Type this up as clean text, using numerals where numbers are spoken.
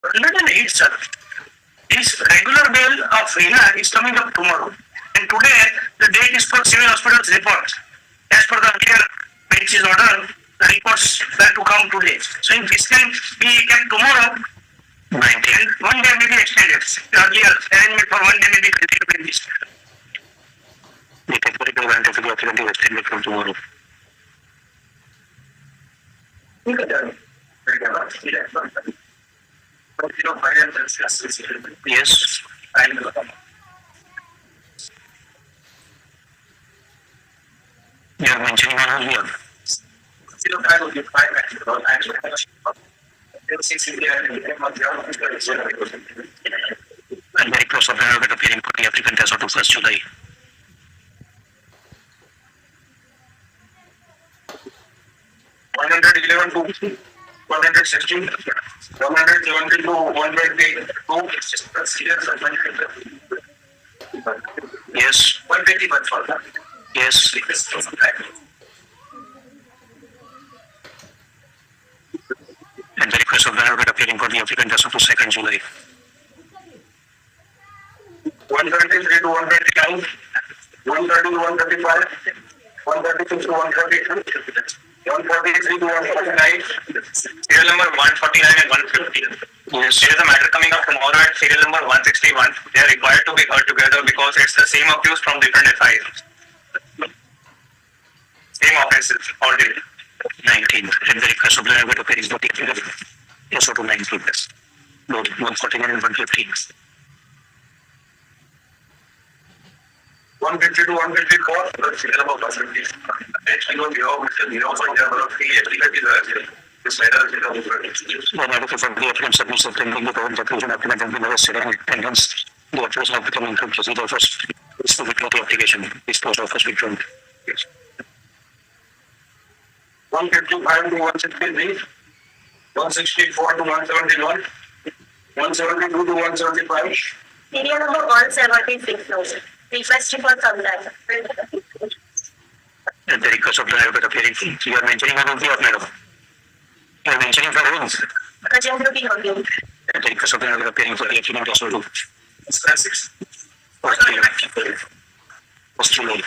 Little heat, sir. His regular bail of Hina is coming up tomorrow. And today, the date is for civil hospital's report. As per the earlier bench's order, the reports were to come today. So in this can be kept tomorrow. 19. And 1 day may be extended. The earlier arrangement for 1 day may be continued in this. The technical grant of the authority is extended from tomorrow. Yes. You are mentioning one earlier. And very close of the appearing for the applicant as of 1st July. 111 to 116, 170 to 122. Yes. 120 months for that. Yes. And the request of the advocate appearing for the applicant as of 2nd July. 133 to 129, 130 to 135, 136 to 142. 143 to 149, serial number 149 and 150. Yes. There is a matter coming up tomorrow at serial number 161. They are required to be heard together because it's the same accused from different FIs. Same offenses, all did. 19. And the request of the advocate appearing for the applicant also to 19 plus. No, 149 and 150. 150 to 154, serial number 150. Actually, no, this letter is the advocate for the applicant submits the pending the current application applicant has been arrested and hence the application of becoming to procedure first is to withdraw the application. This post office withdrawn. Yes. 155 to 163, 164 to 171, 172 to 175. Serial number 176. Requesting for some time. And the request of the advocate appearing, you are mentioning one of the madam. You are mentioning for whom? And the request of the advocate appearing for the applicant also to 6. First July.